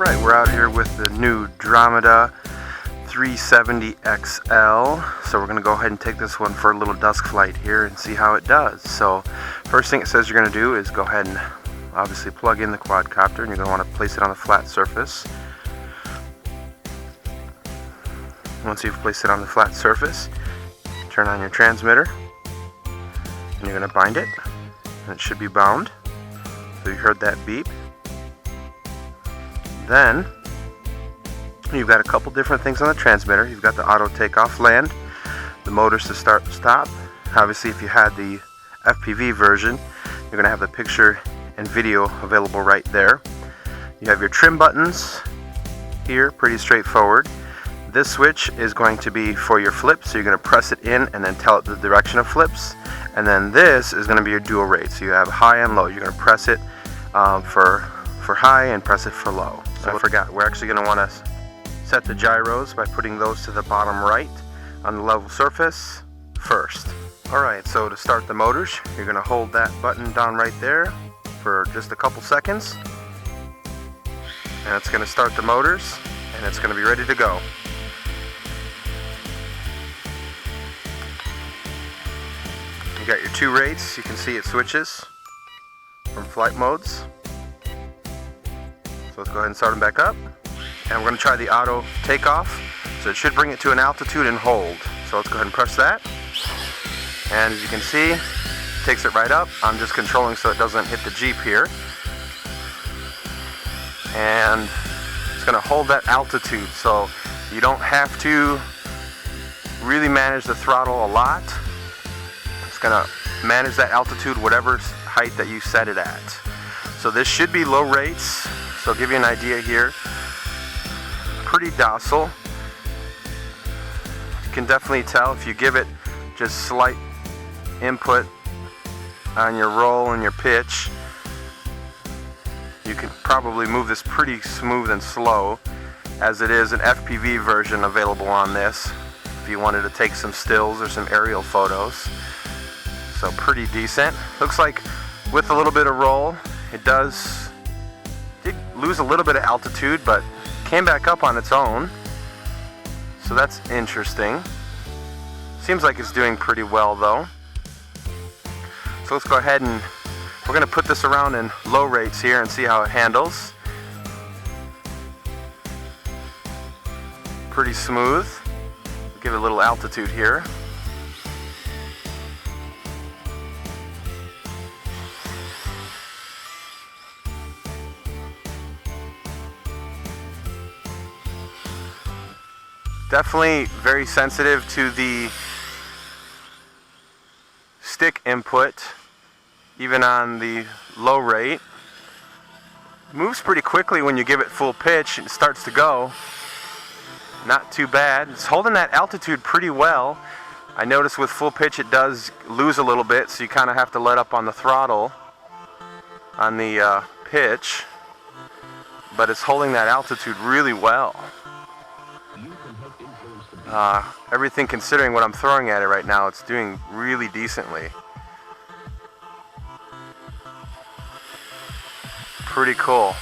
Alright, we're out here with the new Dromida 370 XL. So we're going to go ahead and take this one for a little dusk flight here and see how it does. So first thing it says you're going to do is go ahead and obviously plug in the quadcopter, and you're going to want to place it on a flat surface. Once you've placed it on the flat surface, turn on your transmitter and you're going to bind it, and it should be bound. So you heard that beep. Then you've got a couple different things on the transmitter. You've got the auto takeoff land, the motors to start and stop. Obviously, if you had the FPV version, you're going to have the picture and video available right there. You have your trim buttons here, pretty straightforward. This switch is going to be for your flips, so you're going to press it in and then tell it the direction of flips. And then this is going to be your dual rate, so you have high and low. You're going to press it for high and press it for low. So I forgot, we're actually going to want to set the gyros by putting those to the bottom right on the level surface first. Alright, so to start the motors, you're going to hold that button down right there for just a couple seconds, and it's going to start the motors, and it's going to be ready to go. You got your two rates. You can see it switches from flight modes. So let's go ahead and start them back up. And we're going to try the auto takeoff. So it should bring it to an altitude and hold. So let's go ahead and press that. And as you can see, it takes it right up. I'm just controlling so it doesn't hit the Jeep here. And it's going to hold that altitude. So you don't have to really manage the throttle a lot. It's going to manage that altitude whatever height that you set it at. So this should be low rates. So I'll give you an idea here. Pretty docile. You can definitely tell if you give it just slight input on your roll and your pitch, you can probably move this pretty smooth and slow, as it is an FPV version available on this if you wanted to take some stills or some aerial photos. So pretty decent. Looks like with a little bit of roll, it did lose a little bit of altitude, but came back up on its own. So that's interesting. Seems like it's doing pretty well though. So let's go ahead and we're going to put this around in low rates here and see how it handles. Pretty smooth. Give it a little altitude here. Definitely very sensitive to the stick input, even on the low rate. Moves pretty quickly when you give it full pitch. It starts to go. Not too bad. It's holding that altitude pretty well. I notice with full pitch it does lose a little bit, so you kind of have to let up on the throttle on the pitch, but it's holding that altitude really well. Everything considering what I'm throwing at it right now, it's doing really decently. Pretty cool.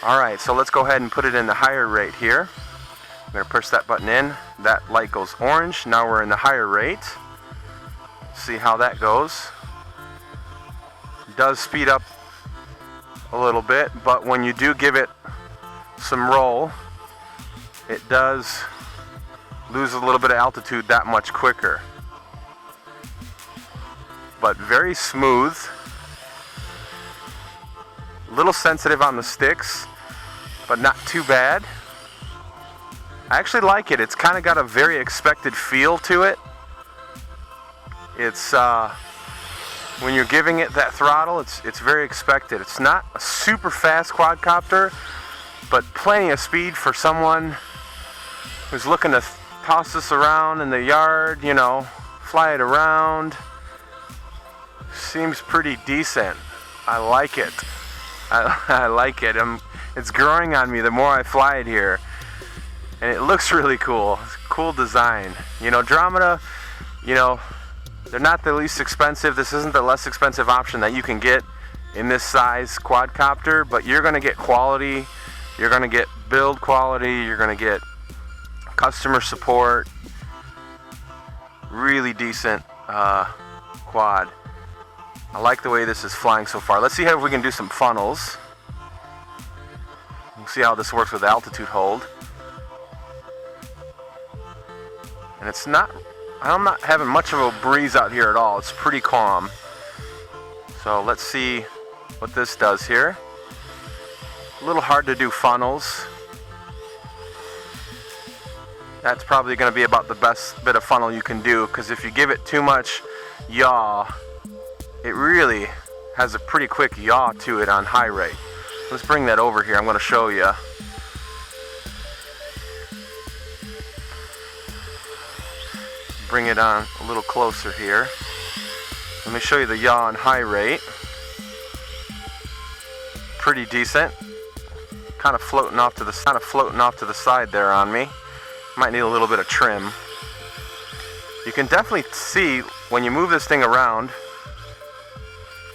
Alright, so let's go ahead and put it in the higher rate here. I'm going to push that button in. That light goes orange. Now we're in the higher rate. See how that goes. It does speed up a little bit, but when you do give it some roll, it does lose a little bit of altitude that much quicker. But very smooth. A little sensitive on the sticks, but not too bad. I actually like it. It's kind of got a very expected feel to it. It's when you're giving it that throttle, it's very expected. It's not a super fast quadcopter, but plenty of speed for someone who's looking to toss this around in the yard, you know, fly it around. Seems pretty decent. I like it. I like it. It's growing on me the more I fly it here. And it looks really cool. It's a cool design. You know, Dromida, you know, they're not the least expensive. This isn't the less expensive option that you can get in this size quadcopter, but you're going to get quality You're going to get build quality, you're going to get customer support. Really decent quad. I like the way this is flying so far. Let's see if we can do some funnels. We'll see how this works with altitude hold. And it's not, I'm not having much of a breeze out here at all. It's pretty calm. So let's see what this does here. A little hard to do funnels. That's probably going to be about the best bit of funnel you can do, because if you give it too much yaw, it really has a pretty quick yaw to it on high rate. Let's bring that over here. I'm going to show you. Bring it on a little closer here. Let me show you the yaw on high rate. Pretty decent. Kind of floating off to the side there on me. Might need a little bit of trim. You can definitely see when you move this thing around,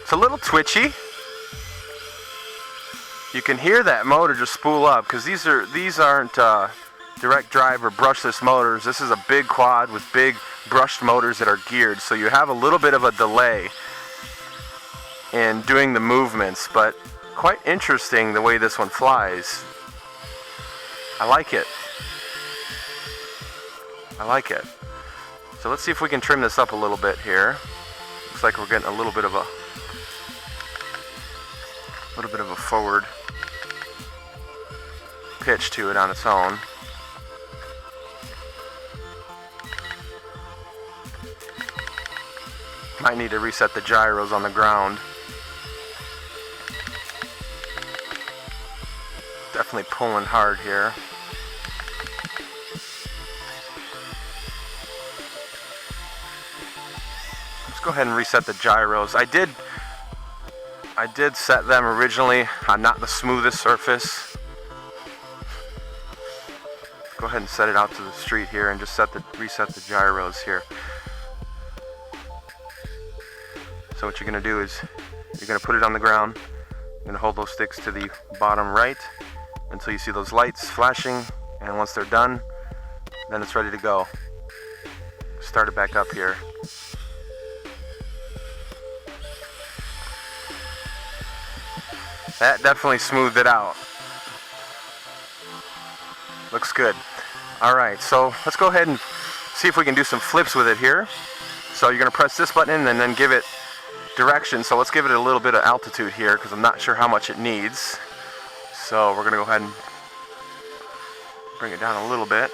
it's a little twitchy. You can hear that motor just spool up, because these aren't direct drive or brushless motors. This is a big quad with big brushed motors that are geared, so you have a little bit of a delay in doing the movements, but quite interesting the way this one flies. I like it. I like it. So let's see if we can trim this up a little bit here. Looks like we're getting a little bit of a forward pitch to it on its own. Might need to reset the gyros on the ground. Definitely pulling hard here. Let's go ahead and reset the gyros. I did set them originally on not the smoothest surface. Go ahead and set it out to the street here and just reset the gyros here. So what you're going to do is you're going to put it on the ground. You're going to hold those sticks to the bottom right until you see those lights flashing, and once they're done, then it's ready to go. Start it back up here. That definitely smoothed it out. Looks good. Alright, so let's go ahead and see if we can do some flips with it here. So you're going to press this button and then give it direction. So let's give it a little bit of altitude here, because I'm not sure how much it needs. So we're going to go ahead and bring it down a little bit.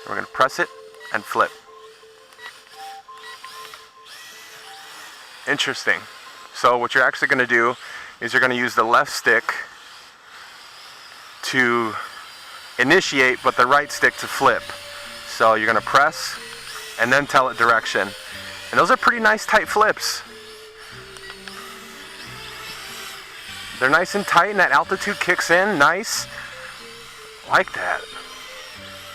We're going to press it and flip. Interesting. So what you're actually going to do is you're going to use the left stick to initiate, but the right stick to flip. So you're going to press and then tell it direction. And those are pretty nice tight flips. They're nice and tight, and that altitude kicks in nice. Like that.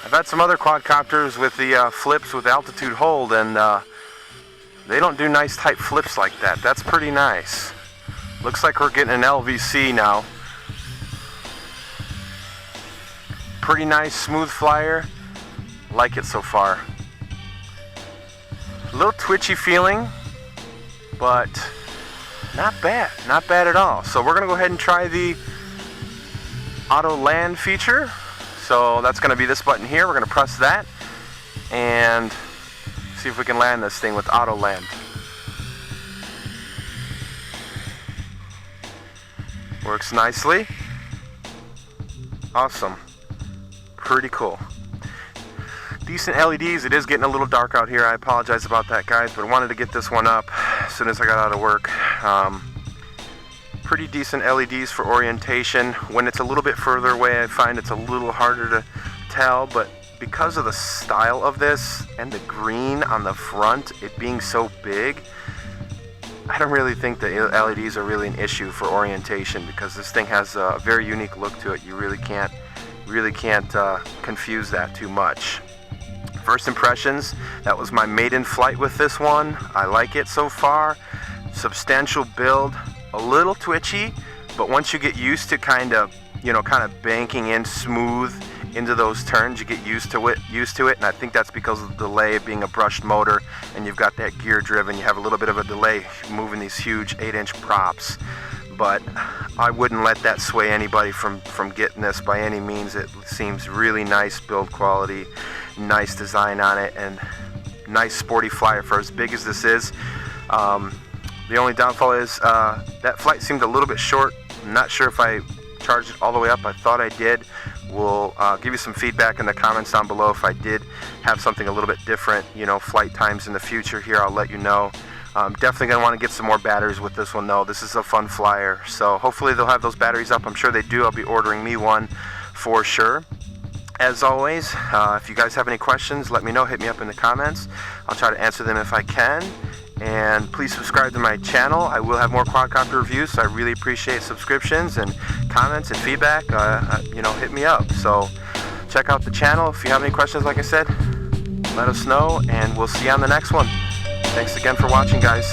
I've had some other quadcopters with the flips with altitude hold, and they don't do nice tight flips like that. That's pretty nice. Looks like we're getting an LVC now. Pretty nice, smooth flyer. Like it so far. A little twitchy feeling, but not bad. Not bad at all. So we're going to go ahead and try the auto land feature. So that's going to be this button here. We're going to press that and see if we can land this thing with auto land. Works nicely. Awesome. Pretty cool. Decent LEDs. It is getting a little dark out here. I apologize about that, guys, but I wanted to get this one up as soon as I got out of work. Pretty decent LEDs for orientation. When it's a little bit further away, I find it's a little harder to tell, but because of the style of this and the green on the front, it being so big, I don't really think the LEDs are really an issue for orientation, because this thing has a very unique look to it. You really can't confuse that too much. First impressions, that was my maiden flight with this one. I like it so far. Substantial build, a little twitchy, but once you get used to kind of you know, kind of banking in smooth into those turns. You get used to it, and I think that's because of the delay of being a brushed motor, and you've got that gear driven. You have a little bit of a delay moving these huge 8-inch props, but I wouldn't let that sway anybody from getting this by any means. It seems really nice build quality, nice design on it, and nice sporty flyer for as big as this is. The only downfall is that flight seemed a little bit short. I'm not sure if I charged it all the way up. I thought I did. We'll give you some feedback in the comments down below if I did have something a little bit different, you know, flight times in the future here. I'll let you know. Definitely going to want to get some more batteries with this one though. This is a fun flyer, so hopefully they'll have those batteries up. I'm sure they do. I'll be ordering me one for sure. As always, if you guys have any questions, let me know. Hit me up in the comments. I'll try to answer them if I can. And please subscribe to my channel. I will have more quadcopter reviews, so I really appreciate subscriptions and comments and feedback. You know, hit me up. So check out the channel. If you have any questions, like I said, let us know, and we'll see you on the next one. Thanks again for watching, guys.